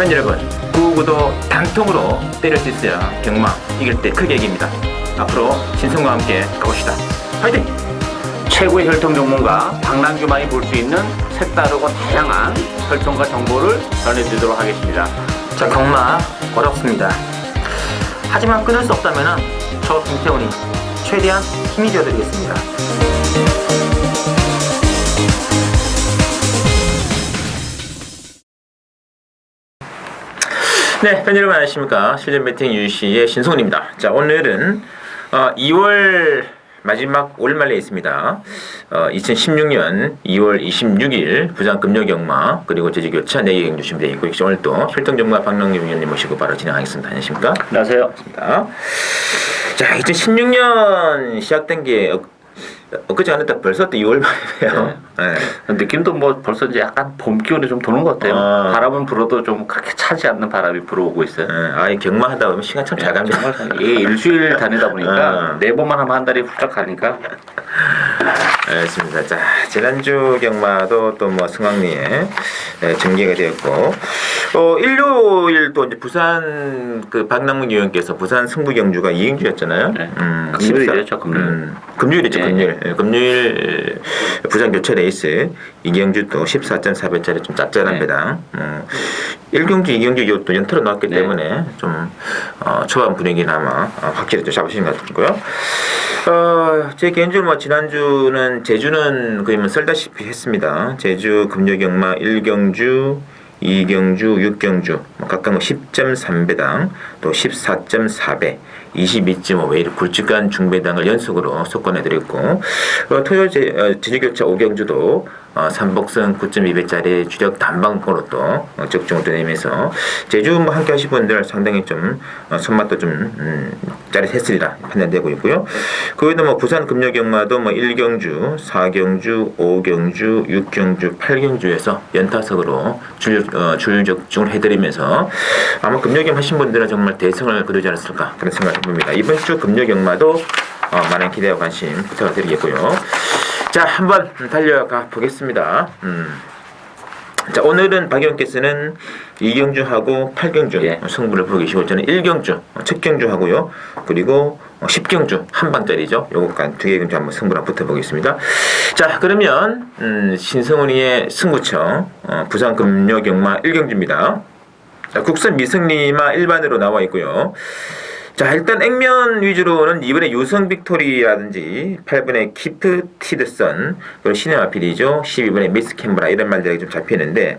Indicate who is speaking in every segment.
Speaker 1: 팬 여러분, 9구도 단통으로 때릴 수 있어야 경마 이길 때 크게 이깁니다. 앞으로 신성과 함께 가봅시다. 화이팅!
Speaker 2: 최고의 혈통 전문가 박남규만이 볼 수 있는 색다르고 다양한 혈통과 정보를 전해드리도록 하겠습니다.
Speaker 1: 자, 경마 어렵습니다. 하지만 끊을 수 없다면 저 김태훈이 최대한 힘이 되어드리겠습니다. 네, 팬 여러분 안녕하십니까. 실전 배팅 유시의 신성훈입니다. 자, 오늘은 2월 마지막 월말에 있습니다. 2016년 2월 26일 부산 금요경마 그리고 제주교차 4개 경주 준비되어 있고, 역시 오늘 또 혈통 전문가 박남규 위원님 모시고 바로 진행하겠습니다. 안녕하십니까?
Speaker 2: 안녕하세요.
Speaker 1: 자, 2016년 시작된 게 엊그제 안 됐다 벌써 또 2월 말이에요.
Speaker 2: 네. 느낌도 뭐 벌써 이제 약간 봄 기운이 좀 도는 것 같아요. 바람은 불어도 좀 그렇게 차지 않는 바람이 불어오고 있어요.
Speaker 1: 이 경마하다 보면 시간 참 잘 갑니다.
Speaker 2: 예, 일주일 다니다 보니까 4번만 하면 한 달이 훌쩍 가니까.
Speaker 1: 알겠습니다. 자, 지난주 경마도 또 뭐 승왕리에 전개가 되었고, 일요일 또 이제 부산 그 박남문 의원께서 부산 승부 경주가 2경주였잖아요.
Speaker 2: 네. 금요일이죠, 금요일.
Speaker 1: 금요일이죠,
Speaker 2: 네.
Speaker 1: 금요일. 금요일 부산 교체 레이스 2경주 또 14.4배짜리 좀 짭짤합니다. 1경주, 2경주 이것도 연타로 나왔기 때문에 좀 초반 분위기나마 확실히 또 잡으시는 것 같고요. 제 개인적으로 뭐 지난주는 제주는 거의 뭐 썰다시피 했습니다. 제주 금요경마 1경주, 2경주, 6경주 각각 10.3배당 또 14.4배 22.5배 굵직한 중배당을 연속으로 속건해드렸고, 토요일 제주교차 5경주도 3복선 9.2배짜리 주력 단방으로 또 적중을 내면서 제주 뭐 함께 하신 분들 상당히 좀 손맛도 좀 짜릿했으리라 판단되고 있고요. 그 외에도 뭐 부산 금요경마도 뭐 1경주, 4경주, 5경주, 6경주, 8경주에서 연타석으로 줄적중을 해드리면서 아마 금요경 하신 분들은 정말 대성을 거두지 않았을까 그런 생각을 해봅니다. 이번 주 금요경마도 많은 기대와 관심 부탁드리겠고요. 자, 한번 달려가 보겠습니다. 자, 오늘은 박 의원께서는 2경주하고 8경주 승부를 보고 계시고, 저는 1경주 첫 경주 하고요. 그리고 10경주 한방짜리죠. 요거까지 2개 경주 한번 승부를 붙어보겠습니다. 자, 그러면 신성훈이의 승부처 부산 금요경마 1경주입니다. 자, 국선 미승리마 일반으로 나와 있고요. 자, 일단 액면 위주로는 이번에 유성 빅토리라든지 8번의 키프 티드선, 그리고 시네마필이죠. 12번의 미스 캠브라 이런 말들이 좀 잡히는데,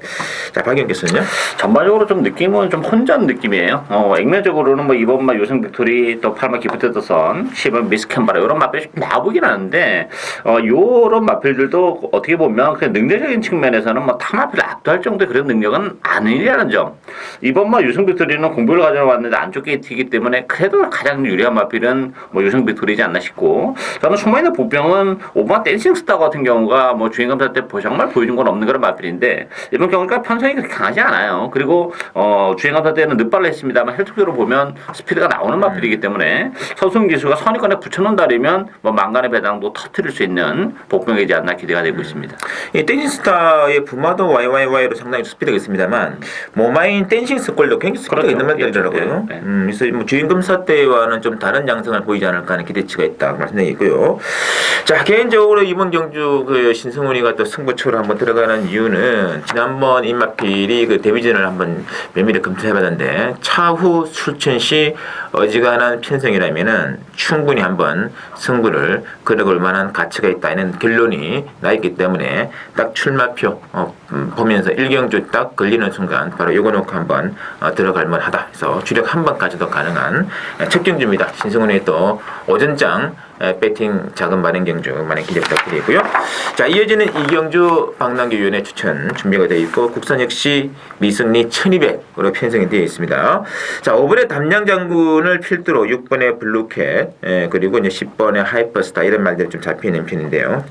Speaker 1: 자, 박 의원께서는요?
Speaker 2: 전반적으로 좀 느낌은 좀 혼전 느낌이에요. 액면적으로는 뭐 2번마 유성 빅토리, 또 8번 키프 티드선, 10번 미스 캠브라 이런 마필이 좀 나보긴 하는데, 요런 마필들도 어떻게 보면 그냥 능력적인 측면에서는 뭐 타 마필을 압도할 정도의 그런 능력은 아니라는 점. 2번마 유성 빅토리는 공부를 가져왔는데 안쪽 게이트이기 때문에 그래도 가장 유리한 마필은 뭐 유성 빅토리지 않나 싶고, 저는 숨어있는 보병은 5번 댄싱 스타 같은 경우가 뭐 주행검사 때 정말 보여준 건 없는 그런 마필인데, 이번 경우가 편성이 그렇게 강하지 않아요. 그리고 주행검사 때는 늦발로 했습니다만 혈투표로 보면 스피드가 나오는 마필이기 때문에 서승 기수가 선의권에 붙여놓는다면 뭐 만간의 배당도 터뜨릴 수 있는 복병이지 않나 기대가 되고 있습니다.
Speaker 1: 이 댄싱 스타의 부마도 YYY로 상당히 스피드가 있습니다만, 모마인 댄싱 스콜도 굉장히 스피드가 있는 말들이더라고요. 그래서 뭐 주행검사 때와는 좀 다른 양상을 보이지 않을까 하는 기대치가 있다 말씀드리고 있고요. 자, 개인적으로 이번 경주 그 신성훈이가 또 승부처로 한번 들어가는 이유는, 지난번 임마필이 그 데뷔전을 한번 면밀히 검토해봤는데 차후 술천시 어지간한 편성이라면은 충분히 한번 승부를 걸어볼 만한 가치가 있다는 결론이 나 있기 때문에 딱 출마표 보면서 1경주 딱 걸리는 순간 바로 요거 놓고 한번 들어갈 만하다 해서 주력 한 번까지도 가능한 첫 경주입니다. 신성훈의 또 오전장 배팅 작은 만행 경주 많은 기대 부탁드리고요. 자, 이어지는 2경주 박남규 위원의 추천 준비가 되어 있고, 국산 역시 미승리 1200으로 편성이 되어 있습니다. 자, 5번의 담양 장군을 필두로 6번의 블루캣 그리고 이제 10번의 하이퍼스타 이런 말들이 좀 잡히는 편인데요.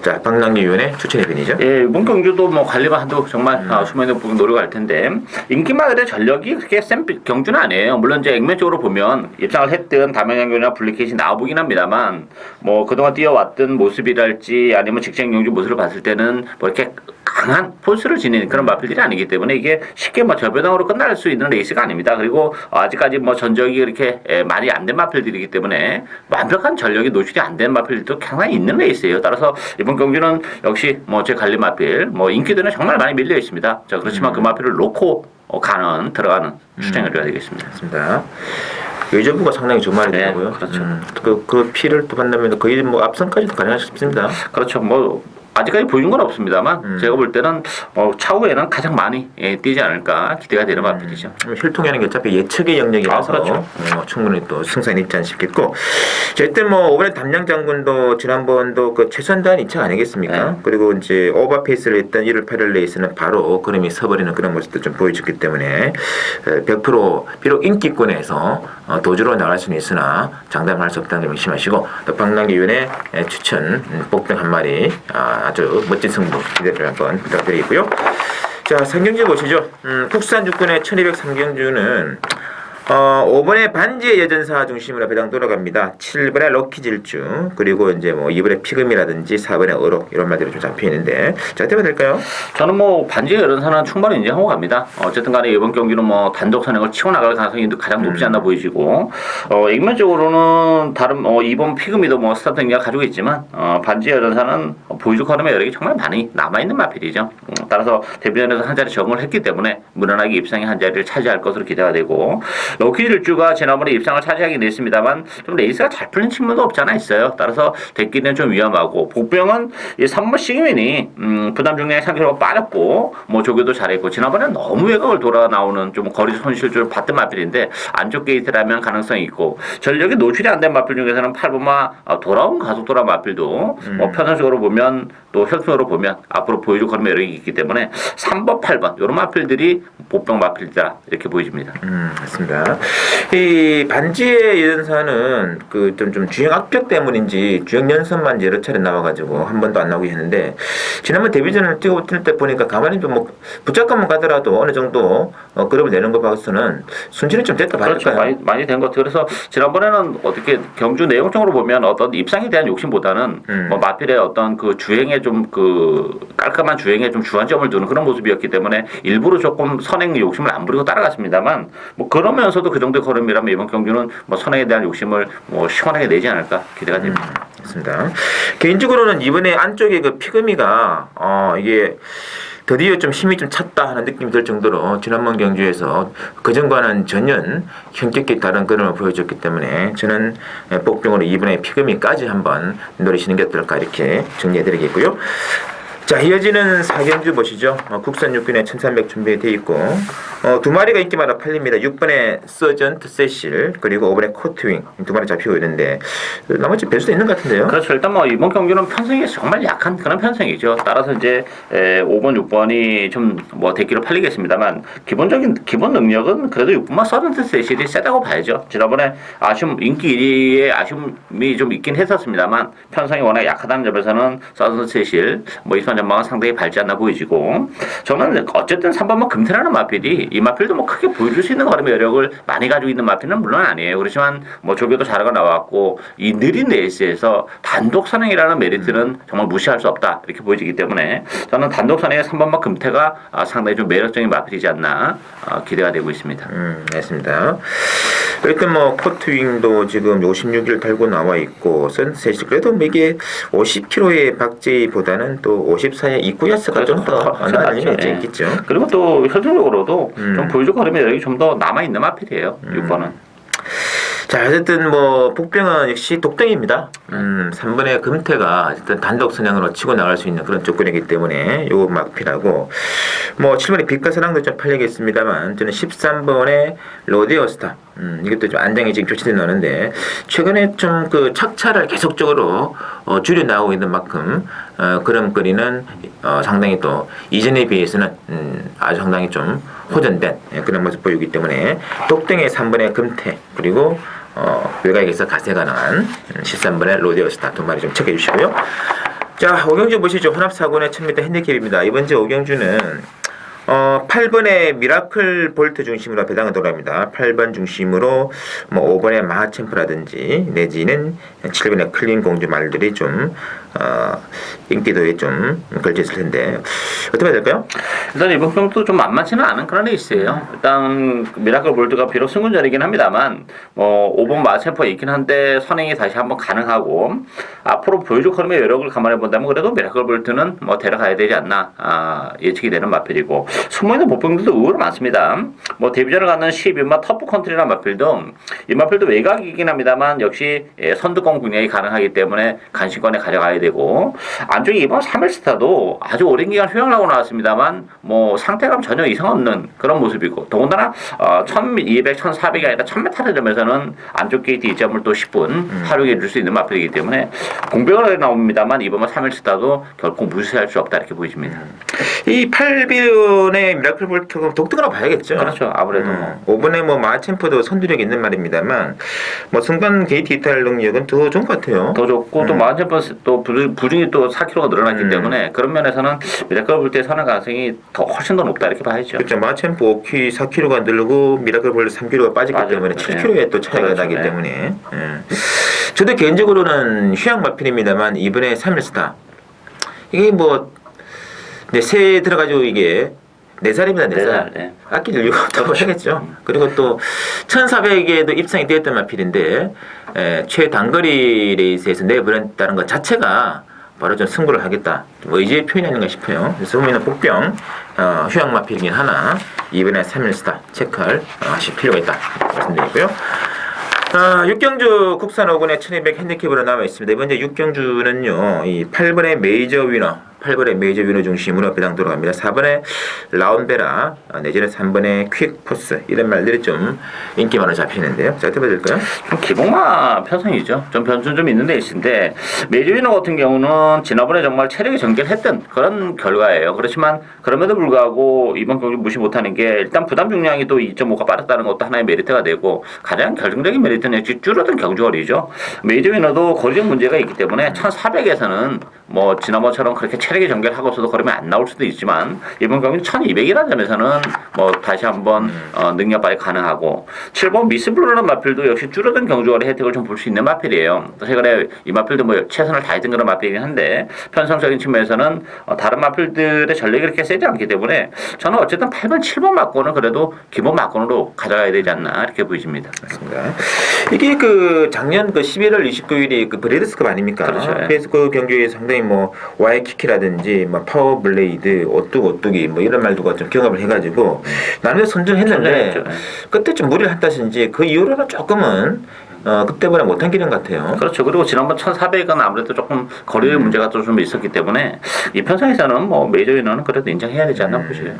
Speaker 1: 자, 박남규 위원의 추천의 편이죠.
Speaker 2: 예, 이번 경주도 뭐 관리가 한도 정말 수면의 부분 노력할 텐데, 인기마을의 전력이 그렇게 센 경주는 아니에요. 물론 이제 액면적으로 보면 입상을 했든 담양장군이나 블루캣이 나와보긴 합니다만, 뭐 그동안 뛰어왔던 모습이랄지 아니면 직장 경주 모습을 봤을 때는 뭐 이렇게 강한 포스를 지닌 그런 마필들이 아니기 때문에 이게 쉽게 뭐 저변형으로 끝날 수 있는 레이스가 아닙니다. 그리고 아직까지 뭐 전적이 이렇게 많이 안 된 마필들이기 때문에 완벽한 전력이 노출이 안 된 마필들도 상당히 있는 레이스예요. 따라서 이번 경기는 역시 뭐 제 관리 마필 뭐 인기도는 정말 많이 밀려 있습니다. 자, 그렇지만 그 마필을 놓고 들어가는 추천을 해야 되겠습니다.
Speaker 1: 맞습니다. 의저부가 상당히 주말이더라고요.
Speaker 2: 네, 그렇죠.
Speaker 1: 그 피를 또 판다면 거의 뭐 앞선까지도 가능할 싶습니다.
Speaker 2: 그렇죠. 뭐 아직까지 보인 건 없습니다만 제가 볼 때는 차후에는 가장 많이 뛰지 않을까 기대가 되는 마필이죠.
Speaker 1: 혈통이라는 게 어차피 예측의 영역이라서
Speaker 2: 그렇죠.
Speaker 1: 충분히 또 승산이 있지 않 싶겠고, 자, 일단 뭐 오번에 담양 장군도 지난번도 그 최선단 2차 아니겠습니까?
Speaker 2: 네.
Speaker 1: 그리고 이제 오버페이스를 했던 1월 8일 레이스는 바로 걸음이 서버리는 그런 모습도 좀 보여줬기 때문에 100% 비록 인기권에서 도주로 나갈 수는 있으나 장담할 수 없다는 점 의심하시고, 또 박남기위원의 추천 복등 한 마리 아주 멋진 승부 기대를 한번 부탁드리고요. 자, 상경주 보시죠. 국산 육군의 1200 상경주는 5번에 반지의 여전사 중심으로 배당 돌아갑니다. 7번에 럭키 질주, 그리고 이제 뭐 2번에 피금이라든지 4번에 어록, 이런 말들이 좀 잡혀 있는데, 자, 어떻게 될까요?
Speaker 2: 저는 뭐 반지의 여전사는 충분히 인정하고 갑니다. 어쨌든 간에 이번 경기는 뭐 단독 선행을 치고 나갈 가능성이 가장 높지 않나 보이시고, 액면적으로는 다른 이번 피금이도 뭐 스타트 능력 가지고 있지만 반지의 여전사는 보여줄 걸음의 여력이 정말 많이 남아있는 마필이죠. 따라서 데뷔전에서 한 자리 적응을 했기 때문에 무난하게 입상의 한 자리를 차지할 것으로 기대가 되고, 럭키 질주가 지난번에 입상을 차지하긴 했습니다만 좀 레이스가 잘 풀린 측면도 없지 않아 있어요. 따라서 데끼는 좀 위험하고, 복병은 이 3번 시그민이 부담 중량의 상기로 빠졌고 뭐 조교도 잘했고, 지난번에 너무 외곽을 돌아 나오는 좀 거리 손실을 받던 마필인데 안쪽 게이트라면 가능성이 있고, 전력이 노출이 안 된 마필 중에서는 8번마 돌아온 가속도라 마필도 뭐 편성적으로 보면 또 혈통으로 보면 앞으로 보여줄 걸음의 여력이 있기 때문에 3번, 8번 이런 마필들이 복병 마필이다 이렇게 보여집니다.
Speaker 1: 맞습니다. 이 반지의 여전사는 그 좀 주행 악벽 때문인지 주행 연습만 여러 차례 나와가지고 한 번도 안 나오게 했는데, 지난번 데뷔전을 뛸 때 보니까 가만히 좀 뭐 붙잡고만 가더라도 어느 정도 그룹을 내는 거 봐서는 순진이 좀 됐다 봐야될까요?
Speaker 2: 그렇죠. 많이 된 것 같아요. 그래서 지난번에는 어떻게 경주 내용적으로 보면 어떤 입상에 대한 욕심보다는 뭐 마필의 어떤 그 주행에 좀 그 깔끔한 주행에 좀 주안점을 두는 그런 모습이었기 때문에 일부러 조금 선행 욕심을 안 부리고 따라갔습니다만, 뭐 그러면서도 그 정도의 걸음이라면 이번 경주는 뭐 선행에 대한 욕심을 뭐 시원하게 내지 않을까 기대가 됩니다.
Speaker 1: 맞습니다. 개인적으로는 이번에 안쪽에 그 피그미가 이게 드디어 좀 힘이 좀 찼다 하는 느낌이 들 정도로 지난번 경주에서 그전과는 전혀 현격히 다른 그림을 보여줬기 때문에 저는 복병으로 이번에 피그미까지 한번 노리시는 게 어떨까 이렇게 정리해드리겠고요. 자, 이어지는 4경주 보시죠. 국산 육군에 1300 준비되어 있고, 두 마리가 인기마다 팔립니다. 6번에 서전트 세실, 그리고 5번에 코트윙, 두 마리 잡히고 있는데 나머지 뵐 수도 있는 것 같은데요.
Speaker 2: 그렇죠. 일단 뭐 이번 경기는 편성이 정말 약한 그런 편성이죠. 따라서 이제 5번, 6번이 좀 뭐 대기로 팔리겠습니다만, 기본 능력은 그래도 6번만 서전트 세실이 세다고 봐야죠. 지난번에 인기 1위의 아쉬움이 좀 있긴 했었습니다만 편성이 워낙 약하다는 점에서는 서전트 세실 뭐 전망은 상당히 밝지 않나 보이지고, 저는 어쨌든 3번만 금태라는 마필이 이 마필도 뭐 크게 보여줄 수 있는 걸음의 여력을 많이 가지고 있는 마필은 물론 아니에요. 그렇지만 뭐 조교도 잘하고 나왔고 이 느린 레이스에서 단독 선행이라는 메리트는 정말 무시할 수 없다 이렇게 보여지기 때문에 저는 단독 선행의 3번만 금태가 상당히 좀 매력적인 마필이지 않나 기대가 되고 있습니다.
Speaker 1: 알겠습니다. 일단 뭐 코트윙도 지금 56일 달고 나와 있고, 선셋이 그래도 뭐 이게 50km의 박제보다는 또 54의 이쿠야스가 좀 더 나아지는 게 있겠죠.
Speaker 2: 그리고 또 현실적으로도 좀 보여줄 걸음의 여력이 좀 더 남아 있는 마필이에요. 6번은.
Speaker 1: 자, 어쨌든 뭐 복병은 역시 독등입니다. 3번의 금태가 어쨌든 단독 선양으로 치고 나갈 수 있는 그런 조건이기 때문에 요거 막필하고, 뭐 7번의 빛가사랑도 좀 팔리겠습니다만 저는 13번의 로데오스타, 이것도 좀 안정이 지금 교체돼 나오는데 최근에 좀 그 착차를 계속적으로 줄여 나오고 있는 만큼 걸음거리는 상당히 또 이전에 비해서는 아주 상당히 좀 호전된 그런 모습 보이기 때문에 독등의 3번의 금태, 그리고 외곽에서 가세 가능한 13번의 로데오스타 두 마리 좀 체크해 주시고요. 자, 오경주 보시죠. 혼합사고의 1000m 핸디캡입니다. 이번 주 오경주는 8번에 미라클 볼트 중심으로 배당을 돌아갑니다. 8번 중심으로 뭐 5번의 마하챔프라든지 내지는 7번의 클린 공주 말들이 좀 인기도에 좀 걸쳐 있을 텐데 어떻게 해야 될까요?
Speaker 2: 일단 이번 경도 좀 만만치는 않은 그런 레이스예요. 일단 미라클 볼트가 비록 승군전이긴 합니다만 5번 마챔프가 있긴 한데 선행이 다시 한번 가능하고 앞으로 보여줄 흐름의 여력을 감안해 본다면 그래도 미라클 볼트는 뭐 데려가야 되지 않나 예측이 되는 마필이고 숨어있는 보병들도 의외로 많습니다. 뭐 데뷔전을 갖는 12번 터프 컨트리라는 마필도 이 마필도 외곽이긴 합니다만 역시 선두권 공략이 가능하기 때문에 간신권에 가져가야 되고 안쪽에 이번 3일스타도 아주 오랜 기간 휴양을 하고 나왔습니다만 뭐 상태감 전혀 이상 없는 그런 모습이고 더군다나 1200, 1400이 아니라 1000m를 점에서는 안쪽 게이트 2점을 또 10분 활용해 줄 수 있는 마필이기 때문에 공백을 나옵니다만 이번 3일스타도 결코 무시할 수 없다 이렇게 보여집니다.
Speaker 1: 이 8번의 미라클 볼트가 독특하다고 봐야겠죠.
Speaker 2: 그렇죠. 아무래도
Speaker 1: 5번에 뭐 마챔프도 선두력이 있는 말입니다만 뭐 순간 게이트 이탈 능력은 더 좋은 것 같아요.
Speaker 2: 더 좋고 또 마한챔퍼스 또 부중이 또 4kg가 늘어났기 때문에 그런 면에서는 미라클 볼트의 선행 가능성이 더 훨씬 더 높다 이렇게 봐야죠.
Speaker 1: 그렇죠. 마챔프 5kg, 4kg가 늘고 미라클 볼트 3kg가 빠졌기
Speaker 2: 맞아요.
Speaker 1: 때문에 7kg의 또 차이가
Speaker 2: 그렇죠.
Speaker 1: 나기
Speaker 2: 네.
Speaker 1: 때문에 저도 개인적으로는 휴양 마필입니다만 이번에 3일스타 이게 뭐 내 새해 들어가지고 이게 4살입니다. 4살.
Speaker 2: 네.
Speaker 1: 아낄 이유가 없다고 하겠죠. 그리고 또 1400에도 입상이 되었던 마필인데 최단거리 레이스에서 내보냈다는 것 자체가 바로 좀 승부를 하겠다. 뭐 의지의 표현이 아닌가 싶어요. 그래서 의미는 복병 휴양 마필이긴 하나 이번에 3일스타 체크할 하실 필요가 있다. 말씀드리고요. 6경주 국산 5군의 1200 핸디캡으로 남아 있습니다. 이번 이제 6경주는요, 이 8번의 메이저 위너, 8번의 메이저 위너 중심으로 배당 돌아갑니다. 4번의 라운베라, 내지는 3번의 퀵포스, 이런 말들이 좀 인기만으로 잡히는데요. 자, 어떻게 봐야 될까요?
Speaker 2: 좀 기복마 편성이죠. 좀 변수 좀 있는 레이스인데 메이저 위너 같은 경우는 지난번에 정말 체력이 전개했던 그런 결과예요. 그렇지만 그럼에도 불구하고 이번 경기 무시 못하는 게 일단 부담 중량이 또 2.5가 빠졌다는 것도 하나의 메리트가 되고 가장 결정적인 메리트는 역시 줄어든 경주거리죠. 메이저 위너도 거리적 문제가 있기 때문에 1400에서는 뭐 지난번처럼 그렇게 체력이 전개하고서도 걸으면 안 나올 수도 있지만 이번 경기 1200이라는 점에서는 뭐 다시 한번 능력 발휘 가능하고 7번 미스블루라는 마필도 역시 줄어든 경주거리 혜택을 좀 볼 수 있는 마필이에요. 최근에 이 마필도 뭐 최선을 다했던 그런 마필이긴 한데 편성적인 측면에서는 다른 마필들의 전력이 그렇게 세지 않기 때문에 저는 어쨌든 8번, 7번 막고는 그래도 기본 막고로 가져가야 되지 않나 이렇게 보여집니다.
Speaker 1: 맞습니다. 이게 그 작년 그 11월 29일이 그 브레드스컵 아닙니까?
Speaker 2: 그렇죠.
Speaker 1: 그래서 그 경기에 상당히 뭐 와이키키라든지 뭐 파워블레이드, 오뚜기 뭐 이런 말도가 좀 경합을 해가지고 나름대로 선전했는데
Speaker 2: 선전했죠.
Speaker 1: 그때 좀 무리를 했다든지 그 이후로는 조금은 그때보다 못한 기량 같아요.
Speaker 2: 그렇죠. 그리고 지난번 1400은 아무래도 조금 거리의 문제가 좀 있었기 때문에 이 편성에서는 뭐 메이저 위너는 그래도 인정해야 되지 않나 보시요.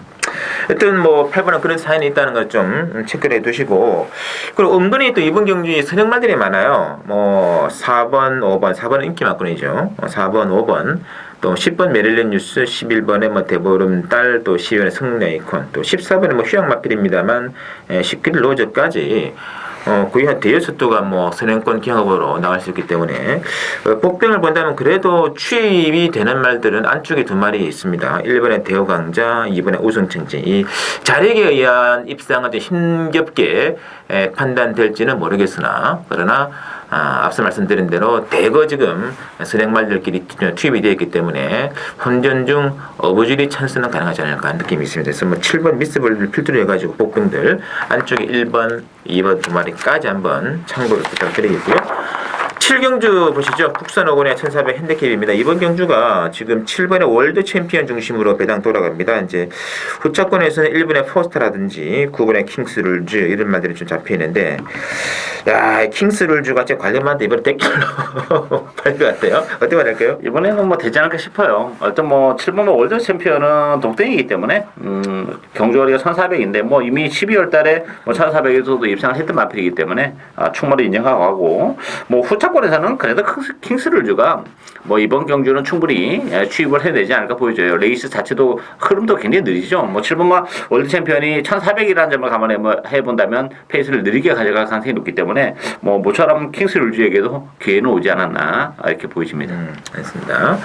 Speaker 1: 하여튼 뭐 8번은 그런 사연이 있다는 걸 좀 체크를 해두시고 그리고 은근히 또 이번 경주에 선행말들이 많아요. 뭐 4번, 5번, 4번은 인기 막군이죠. 4번, 5번 또 10번 메릴린 뉴스, 11번에 뭐 대보름 딸, 또 12번에 성내이콘, 또 14번에 뭐 휴양 마필입니다만 19일 로저까지 거의 한 대여섯 도가 뭐 선행권 기합으로 나갈 수 있기 때문에 복병을 본다면 그래도 취입이 되는 말들은 안쪽에 2마리 있습니다. 1번의 대호강자, 2번의 우승청진. 이 자력에 의한 입상은 좀 힘겹게 판단될지는 모르겠으나 그러나 앞서 말씀드린 대로 대거 지금 선행말들끼리 투입이 되어 있기 때문에 혼전 중 어부질이 찬스는 가능하지 않을까 하는 느낌이 있습니다. 그래서 뭐 7번 미스볼을 필두로 해가지고 복병들 안쪽에 1번, 2번 2마리까지 한번 참고를 부탁드리겠고요. 7경주 보시죠. 국산 5군의 1400 핸디캡입니다. 이번 경주가 지금 7번의 월드 챔피언 중심으로 배당 돌아갑니다. 이제 후차권에서는 1번의 포스터라든지 9번의 킹스룰즈 이런 말들이 좀 잡혀 있는데 야, 킹스룰즈가 제 관련만데 이번에 댓글로 팔 것 같아요. 어떻게 말할까요?
Speaker 2: 이번에는 뭐 되지 않을까 싶어요. 어떤 뭐 7번 월드 챔피언은 동땡이기 때문에 경주거리가 1400인데 뭐 이미 12월 달에 뭐 1400에서도 입상을 했던 마필이기 때문에 충분히 인정하고 하고 뭐 후차권 승차권에서는 그래도 킹스룰즈가 뭐 이번 경주는 충분히 취입을 해내지 않을까 보여져요. 레이스 자체도 흐름도 굉장히 느리죠. 뭐 7번마 월드 챔피언이 1,400이라는 점을 감안해 본다면 페이스를 느리게 가져갈 가능성이 높기 때문에 뭐 모처럼 킹스룰즈에게도 기회는 오지 않았나 이렇게 보여집니다.
Speaker 1: 알겠습니다.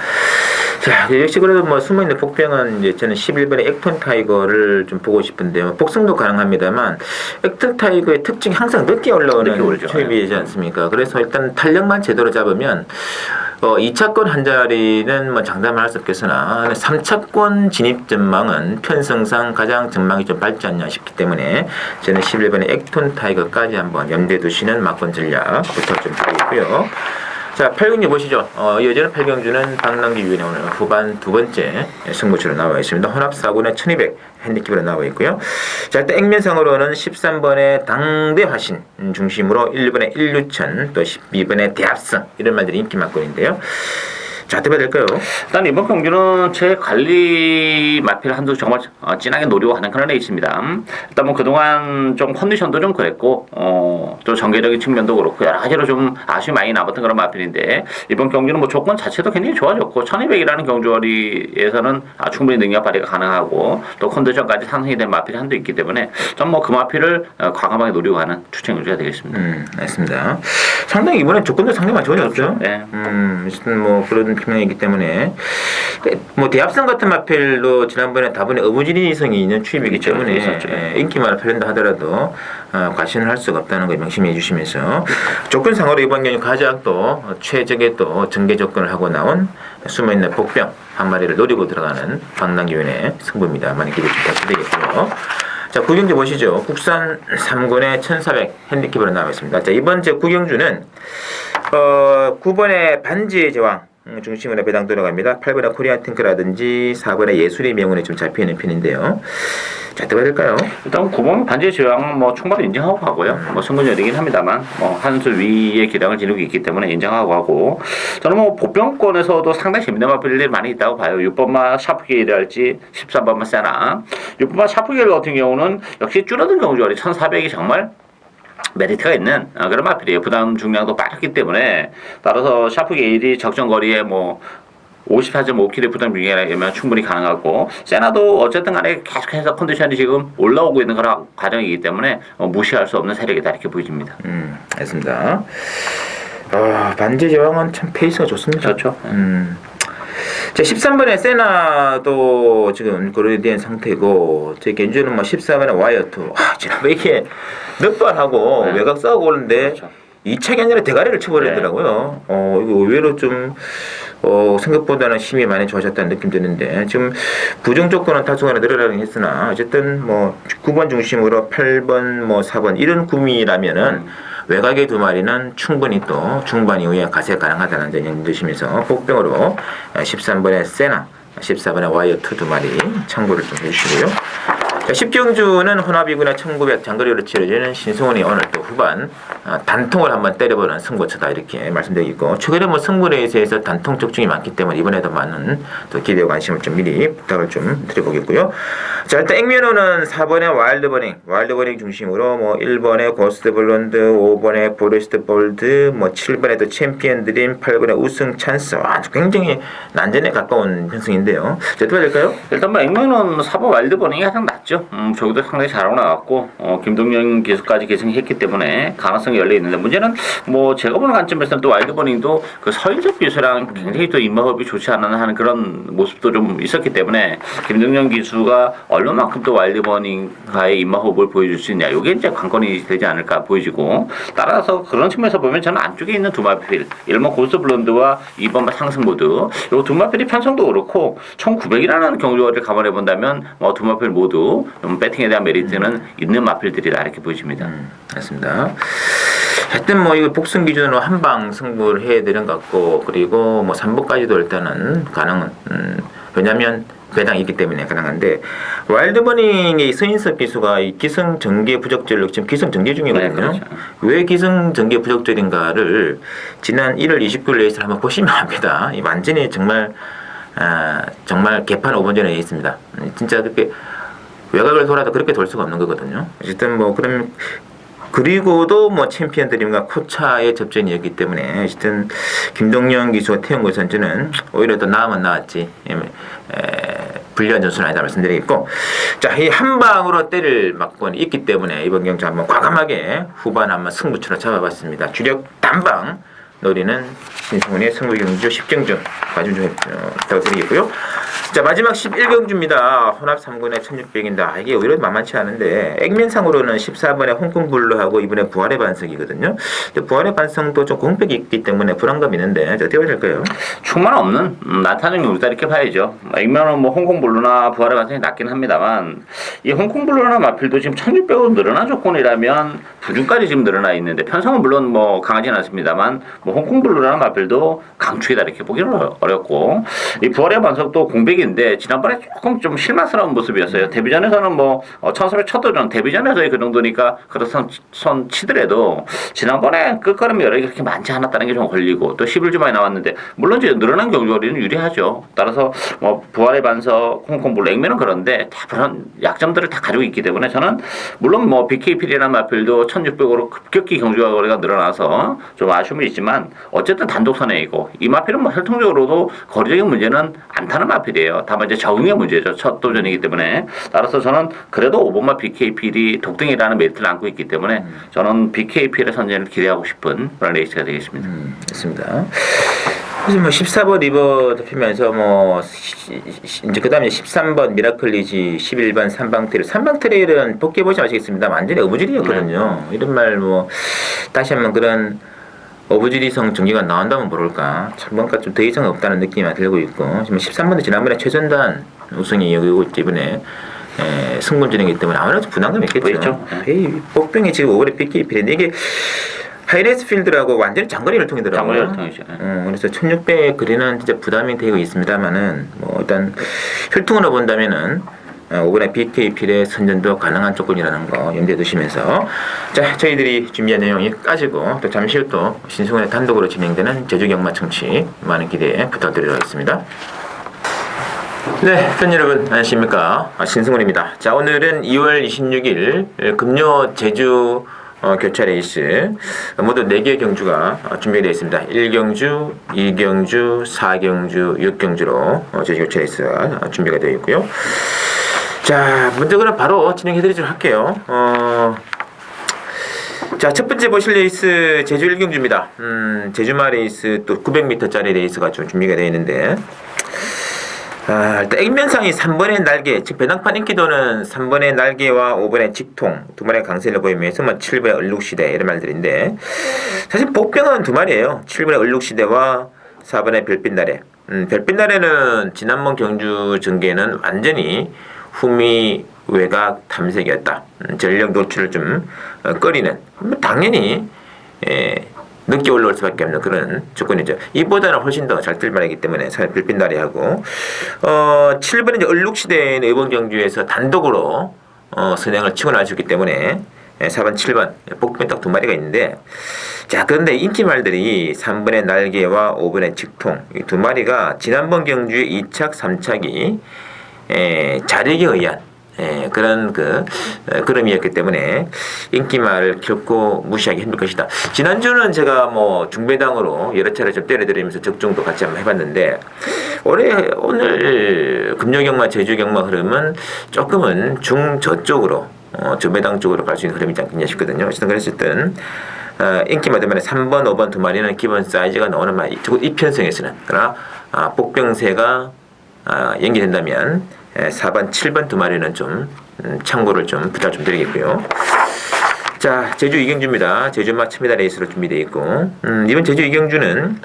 Speaker 1: 자, 역시 그래도 뭐 숨어있는 복병은 이제 저는 11번의 액톤 타이거를 좀 보고 싶은데요. 복승도 가능합니다만 액톤 타이거의 특징이 항상 늦게 올라오는 초입이지 않습니까? 그래서 일단 탄력만 제대로 잡으면 2차권 한 자리는 뭐 장담을 할 수 없겠으나 3차권 진입 전망은 편성상 가장 전망이 좀 밝지 않냐 싶기 때문에 저는 11번의 액톤 타이거까지 한번 염두에 두시는 막권 전략 부터 좀 드리고요. 자, 8경주 보시죠. 여전히 8경주는 박남기 위원회 오늘 후반 두 번째 승부처로 나와 있습니다. 혼합 4군의 1200 핸디캡으로 나와 있고요. 자, 일단 액면상으로는 13번의 당대 화신 중심으로 1번의 1루천 또 12번의 대합성 이런 말들이 인기 막권인데요. 자, 어떻게 될까요?
Speaker 2: 일단 이번 경주는 제 관리 마필 한두 정말 진하게 노리고 하는 그런 레이스입니다. 일단 뭐 그동안 좀 컨디션도 좀 그랬고 또 전개적인 측면도 그렇고 여러 가지로 좀 아쉬움이 많이 남았던 그런 마필인데 이번 경주는 뭐 조건 자체도 굉장히 좋아졌고 1200이라는 경주거리에서는 충분히 능력 발휘가 가능하고 또 컨디션까지 상승이 된 마필이 한도 있기 때문에 좀 뭐 그 마필을 과감하게 노리고 가는 추천 경주가 되겠습니다.
Speaker 1: 알겠습니다. 상당히 이번에 조건도 상당히 많이 좋아졌죠.
Speaker 2: 그렇죠. 네.
Speaker 1: 어쨌든 뭐 그런 평이기 때문에 뭐 대합성 같은 마필도 지난번에 다분히 어부지리성이 있는 추입이기 때문에 인기만을 팔린다 하더라도 과신을 할 수가 없다는 걸 명심해 주시면서 조건상으로 이번 경기 가장 또 최적의 또 전개 조건을 하고 나온 숨어있는 복병 한 마리를 노리고 들어가는 박남기위원의 승부입니다. 많이 기대 좀 부탁드리겠고요. 자, 구경주 보시죠. 국산 3군의 1400 핸디캡으로 나와 있습니다. 자, 이번 제 구경주는 9번의 반지의 제왕 중심으로 배당 들어갑니다. 8번의 코리안 탱크라든지 4번의 예술의 명운에 좀 잡혀있는 편인데요. 자, 어떻게 될까요?
Speaker 2: 일단 9번 반지의 제왕은 뭐 충분히 인정하고 가고요. 뭐 승부전이긴 합니다만 뭐 한 수 위의 기량을 지니고 있기 때문에 인정하고 하고 저는 뭐 보병권에서도 상당히 재밌는 마필들이 많이 있다고 봐요. 6번마 샤프게일이랄지 13번마 세나 6번마 샤프게일 같은 경우는 역시 줄어든 경주거리 1400이 정말 메리트가 있는 그런 마필이에요. 부담 중량도 빠르기 때문에 따라서 샤프게일이 적정 거리에 뭐 54.5kg 부담 중량이면 충분히 가능하고 세나도 어쨌든 간에 계속해서 컨디션이 지금 올라오고 있는 그런 과정이기 때문에 무시할 수 없는 세력이다 이렇게 보여집니다.
Speaker 1: 알겠습니다. 반지의 제왕은 참 페이스가 좋습니다.
Speaker 2: 그렇죠.
Speaker 1: 제 13번의 세나도 지금 거래된 상태고 제 개인적으로는 뭐 14번의 와이어투 지난번에 이렇게 몇 번 하고 외곽 싸우고 오는데
Speaker 2: 그렇죠.
Speaker 1: 2차기 아니라 대가리를 쳐버리더라고요. 이거 의외로 좀 생각보다는 힘이 많이 좋아졌다는 느낌 드는데 지금 부정 조건은 다소간에 늘어나긴 했으나 어쨌든 뭐 9번 중심으로 8번 뭐 4번 이런 구미라면은 외곽의 두 마리는 충분히 또 중반 이후에 가세 가능하다는 점 염두시면서 복병으로 13번의 세나 14번의 와이어2 두 마리 참고를 좀 해주시고요. 자, 10경주는 혼합이구나 1900 장거리로 치러지는 신승훈이 오늘 또 후반 단통을 한번 때려보는 승부처다 이렇게 말씀드리고 최근에 뭐 승부레이스에서 단통 적중이 많기 때문에 이번에도 많은 또 기대와 관심을 좀 미리 부탁을 좀 드려보겠고요. 자, 일단 액면호는 4번의 와일드버닝 중심으로 뭐 1번의 고스트 블론드, 5번의 포레스트 볼드, 뭐 7번의 또 챔피언 드림, 8번의 우승 찬스 굉장히 난전에 가까운 편승인데요. 자, 어떻게 될까요?
Speaker 2: 일단 뭐 액면은 4번 와일드버닝이 가장 낫죠. 저기도 상당히 잘하고 나왔고 김동영 기수까지 계승했기 때문에 가능성이 열려 있는데 문제는 뭐 제가 보는 관점에서는 또 와일드버닝도 그 서인석 기수랑 굉장히 또 입마흡이 좋지 않은 하는 그런 모습도 좀 있었기 때문에 김동영 기수가 얼마만큼 또 와일드버닝과의 입마흡을 보여줄 수 있냐 이게 이제 관건이 되지 않을까 보여지고 따라서 그런 측면에서 보면 저는 안쪽에 있는 두 마필 1번 고스트 블론드와 2번 상승 모드 요 두 마필이 편성도 그렇고 1900이라는 경주거리를 감안해 본다면 두 마필 모두 배팅에 대한 메리트는 있는 마필들이다 이렇게 보여집니다.
Speaker 1: 맞습니다. 하여튼 뭐 이거 복승 기준으로 한방 승부를 해야 되는 것 같고 그리고 뭐 3부까지도 일단은 가능은 왜냐하면 배당이 있기 때문에 가능한데 와일드버닝의 서인석 기수가 이 기승 전개 부적절로 지금 기승 전개 중이거든요.
Speaker 2: 네, 그렇죠.
Speaker 1: 왜 기승 전개 부적절인가를 지난 1월 29일 레이스를 한번 보시면 합니다. 이 완전히 정말 개판 5분 전에 있습니다. 진짜 그렇게 외곽을 돌아도 그렇게 돌 수가 없는 거거든요. 어쨌든 뭐 그럼 그리고도 뭐 챔피언 드림과 코차의 접전이었기 때문에 어쨌든 김동영 기수와 태영구 선수는 오히려 더 나으면 나았지 불리한 전술은 아니다 말씀드리겠고, 자, 이 한 방으로 때릴 막권이 있기 때문에 이번 경기 한번 과감하게 후반 한번 승부처럼 잡아봤습니다. 주력 단방 노리는 신승훈의 승부 경주 10경주 관심 좀 부탁드리겠고요. 자, 마지막 11경주입니다. 혼합 3군의 1600인데 이게 오히려 만만치 않은데 액면상으로는 14번에 홍콩블루하고 이번에 부활의 반석이거든요. 부활의 반석도 좀 공백이 있기 때문에 불안감이 있는데 어떻게 봐야 될까요?
Speaker 2: 충만 없는 나타나는 경우다 이렇게 봐야죠. 액면은 뭐 홍콩블루나 부활의 반석이 낮긴 합니다만 이 홍콩블루나 마필도 지금 1600원 늘어난 조건이라면 부중까지 지금 늘어나 있는데 편성은 물론 뭐 강하지는 않습니다만 뭐 홍콩블루나 마필도 강추이다 이렇게 보기는 어렵고, 이 부활의 반석도 공백인데 지난번에 조금 좀 실망스러운 모습이었어요. 데뷔전에서는 뭐 1300 첫도전 데뷔전에서의 그 정도니까 그렇선 선 치더라도 지난번에 끝걸음 여력이 그렇게 많지 않았다는 게 좀 걸리고, 또 11주 만에 나왔는데 물론 이제 늘어난 경주거리는 유리하죠. 따라서 뭐 부활의 반석, 홍콩블루, 액면은 그런데 다 그런 약점들을 다 가지고 있기 때문에 저는 물론 뭐 BKPL이나 마필도 1600으로 급격히 경주거리가 늘어나서 좀 아쉬움이 있지만 어쨌든 단독선행이고, 이 마필은 뭐 혈통적으로도 거리적인 문제는 안 타는 마필이에요. 다만 이제 적응의 문제죠. 첫 도전이기 때문에. 따라서 저는 그래도 5번마 BKPL이 독등이라는 메리트를 안고 있기 때문에 저는 BKPL의 선전을 기대하고 싶은 그런 레이스가 되겠습니다.
Speaker 1: 맞습니다. 그래서 뭐 14번 리버 덮이면서 뭐 이제 그다음에 13번 미라클리지, 11번 삼방트레일은 복귀해 보지 마시겠습니다. 완전히 어부질이었거든요. 이런 말 뭐 다시 한번 그런 어부지리성 전기가 나온다면 모를까. 참 뭔가 좀 더 이상 없다는 느낌이 들고 있고, 지금 13번도 지난번에 최전단 우승이 여기고 이번에 승분전이기 때문에 아무래도 부담감이 있겠죠.
Speaker 2: 그렇죠.
Speaker 1: 복병이 지금 5월에 BKPL인데 이게 하이레스 필드라고 완전히 장거리 혈통이더라고요.
Speaker 2: 장거리 혈통이죠.
Speaker 1: 그래서 1600 그리는 진짜 부담이 되고 있습니다만은 뭐 일단 혈통으로 본다면은 5번에 BKPL의 선전도 가능한 조건이라는 거 염두에 두시면서, 자, 저희들이 준비한 내용이 까지고 또 잠시 후 또 신승훈의 단독으로 진행되는 제주경마 청취 많은 기대 부탁드리도록 하겠습니다. 네, 팬 여러분 안녕하십니까. 신승훈입니다. 자, 오늘은 2월 26일 금요 제주 교차 레이스 모두 4개의 경주가 준비되어 있습니다. 1경주, 2경주, 4경주, 6경주로 제주 교차 레이스가 준비가 되어 있고요. 자, 먼저 그럼 바로 진행해드리도록 할게요. 자, 첫 번째 보실 레이스 제주 1경주입니다. 제주마 레이스 또 900m짜리 레이스가 좀 준비가 되어 있는데, 일단 액면상이 3번의 날개, 즉 배당판 인기도는 3번의 날개와 5번의 직통 두 마리의 강세를 보이면서 7번의 얼룩시대 이런 말들인데, 사실 복병은 두 마리예요. 7번의 얼룩시대와 4번의 별빛나래. 별빛나래는 지난번 경주 전개는 완전히 후미 외곽 탐색이었다. 전력 노출을 좀 꺼리는, 당연히 늦게 올라올 수밖에 없는 그런 조건이죠. 이보다는 훨씬 더 잘 뜰 말이기 때문에 사실 별빛나래하고 7번은 이제 얼룩시대의 이번 경주에서 단독으로 선행을 치고 나왔기 때문에 4번, 7번 복병 딱 두 마리가 있는데, 자, 그런데 인기말들이 3번의 날개와 5번의 직통 이 두 마리가 지난번 경주의 2착, 3착이 자력에 의한 그런 그름이었기 때문에 인기말을 결코 무시하기 힘들 것이다. 지난주는 제가 뭐 중배당으로 여러 차례 좀 때려드리면서 적중도 같이 한번 해봤는데, 오늘 금요경마, 제주경마 흐름은 조금은 중저쪽으로 저배당 쪽으로 갈 수 있는 흐름이지 않겠냐 싶거든요. 어쨌든 그랬을 인기말 때문에 3번, 5번 두 마리는 기본 사이즈가 나오는 말, 이 편성에서는. 그러나 복병세가 연기된다면 4번, 7번 두 마리는 좀 참고를 좀 부탁 좀 드리겠고요. 자, 제주 이경주입니다. 제주마 첨이다 레이스로 준비되어 있고, 이번 제주 이경주는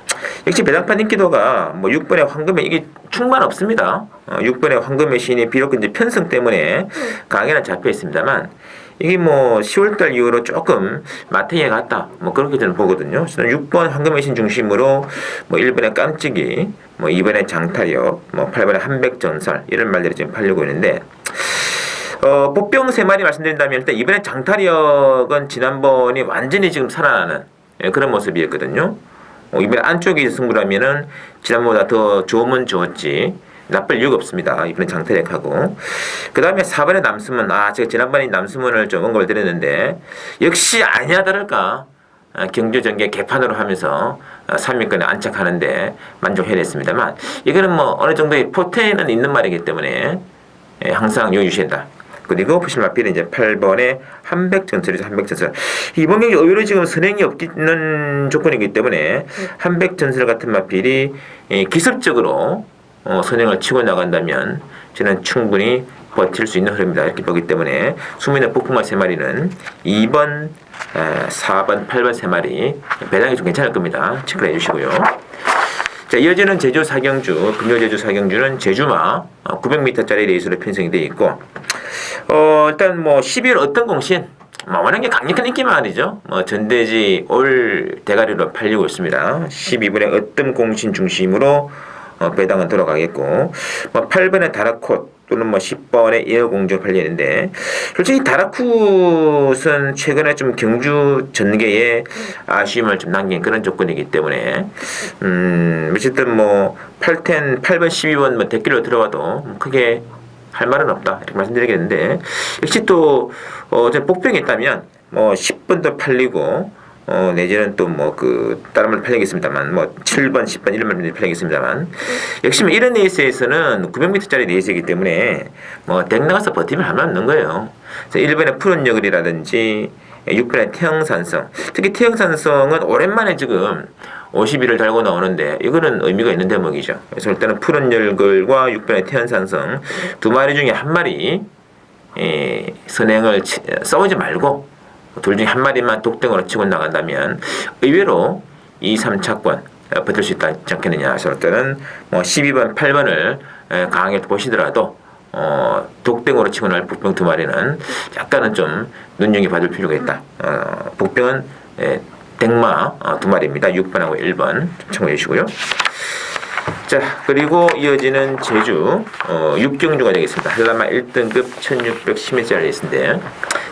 Speaker 1: 역시 배당판 인기도가 뭐 6번의 황금의 이게 충만 없습니다. 6번의 황금의 신이 비록 이제 편성 때문에 강에는 잡혀 있습니다만, 이게 뭐 10월달 이후로 조금 마탱이에 갔다, 뭐 그렇게 저는 보거든요. 저는 6번 황금의 신 중심으로 뭐 1번의 깜찍이, 뭐 2번의 장타력, 뭐 8번의 한백전설 이런 말들이 지금 팔리고 있는데, 복병 3마리 말씀드린다면 일단 이번에 장타력은 지난번이 완전히 지금 살아나는 그런 모습이었거든요. 이번에 안쪽이 승부라면은 지난번보다 더 좋으면 좋았지, 나쁠 이유가 없습니다. 이번에 장태rek하고. 그 다음에 4번에 남수문. 제가 지난번에 남수문을 좀 언급을 드렸는데, 역시 아니야 다를까. 경주 전개 개판으로 하면서 3위권에 안착하는데 만족해냈습니다만, 이거는 뭐 어느 정도의 포텐은 있는 말이기 때문에 항상 유의시한다. 그리고 부실마필은 이제 8번에 한백전설이죠. 한백전설. 이번 경기 의외로 지금 선행이 없는 조건이기 때문에 한백전설 같은 마필이 기습적으로 선행을 치고 나간다면 저는 충분히 버틸 수 있는 흐름이다 이렇게 보기 때문에 수민의 폭풍마 3마리는 2번, 4번, 8번 3마리 배당이 좀 괜찮을 겁니다. 체크를 해주시고요. 자, 이어지는 제주 사경주, 금요 제주 사경주는 제주마 900m짜리 레이스로 편성이 되어 있고, 일단 뭐 12월 어떤 공신, 워낙에 강력한 인기만이죠. 전대지 올 대가리로 팔리고 있습니다. 12번에 어떤 공신 중심으로 배당은 돌아가겠고, 8번에 다라콧 또는 10번에 에어공주 팔리는데, 솔직히 다라콧은 최근에 좀 경주 전개에 아쉬움을 좀 남긴 그런 조건이기 때문에, 어쨌든 8번, 12번 대길로 들어가도 크게 할 말은 없다 이렇게 말씀드리겠는데, 역시 또 복병이 있다면 10번도 팔리고 내지는 또 다른 말 팔리겠습니다만 7번, 10번 이런 말 팔리겠습니다만, 역시 이런 레이스에서는 900m짜리 레이스이기 때문에 덱 나가서 버티면 할 말 없는 거예요. 그래서 1번의 푸른 여글이라든지 6번의 태영산성, 특히 태영산성은 오랜만에 지금 50일을 달고 나오는데 이거는 의미가 있는 대목이죠. 그래서 일단은 푸른 열글과 6번의 태연산성 두 마리 중에 한 마리 선행을 싸우지 말고 둘 중에 한 마리만 독등으로 치고 나간다면 의외로 2, 3차권 버틸 수 있지 않겠느냐. 그래서 일단은 12번, 8번을 강하게 보시더라도 독등으로 치고 나갈 복병 두 마리는 약간은 좀 눈여겨봐줄 필요가 있다. 복병은 덱마 두 마리입니다. 6번하고 1번 참고해 주시고요. 자, 그리고 이어지는 제주 6경주가 되겠습니다. 한라마 1등급 1610m짜리 레이스인데,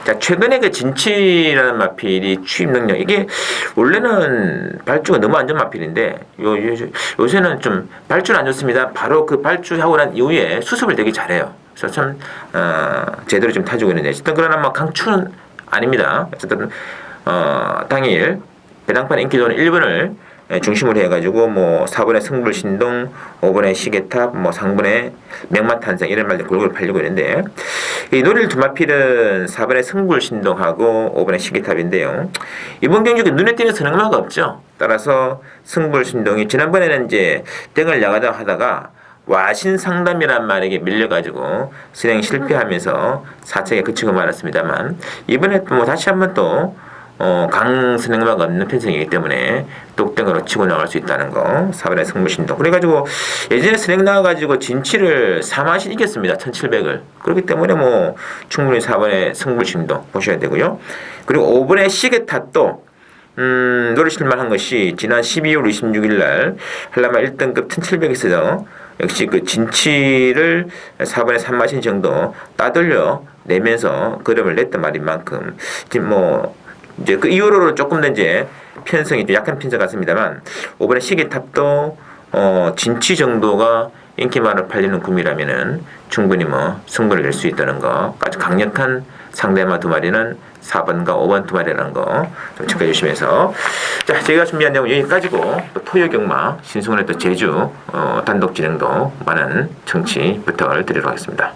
Speaker 1: 자, 최근에 그 진치라는 마필이 취입 능력, 이게 원래는 발주가 너무 안 좋은 마필인데 요새는 좀 발주는 안 좋습니다. 바로 그 발주하고 난 이후에 수습을 되게 잘해요. 그래서 참 제대로 좀 타주고 있는데, 어쨌든 그러나 강추는 아닙니다. 어쨌든 당일 배당판 인기도는 1번을 중심으로 해가지고 4번의 승불신동, 5번의 시계탑, 3번의 명마탄생 이런 말들 골고루 팔리고 있는데, 이 노릴 두 마필은 4번의 승불신동하고 5번의 시계탑인데요. 이번 경주에 눈에 띄는 선행마가 없죠. 따라서 승불신동이 지난번에는 이제 땡을 나가다 하다가 와신상담이란 말에게 밀려가지고 선행 실패하면서 4책에 그치고 말았습니다만, 이번에 또 다시 한번 또 강선행마가 없는 편성이기 때문에 독등으로 치고 나갈 수 있다는 거. 4번의 승무신동. 그래가지고 예전에 선행 나와가지고 진치를 4마신 이겼습니다. 1700을. 그렇기 때문에 충분히 4번의 승무신동 보셔야 되고요. 그리고 5번의 시계탑도 노리실만한 것이 지난 12월 26일 날 한라마 1등급 1700에서 역시 그 진치를 4번에 3마신 정도 따돌려 내면서 그림을 냈단 말인 만큼 이제 그 이후로 조금 더 이제 편성이 좀 약한 편성 같습니다만, 5번의 시계탑도 진치 정도가 인기만으로 팔리는 구미라면은 충분히 승부를 낼 수 있다는 거. 아주 강력한 상대마 두 마리는 4번과 5번 두 마리라는 거 좀 체크해 주시면서, 자, 저희가 준비한 내용 여기까지고, 또 토요경마 신승훈의 또 제주 단독 진행도 많은 청취 부탁을 드리도록 하겠습니다.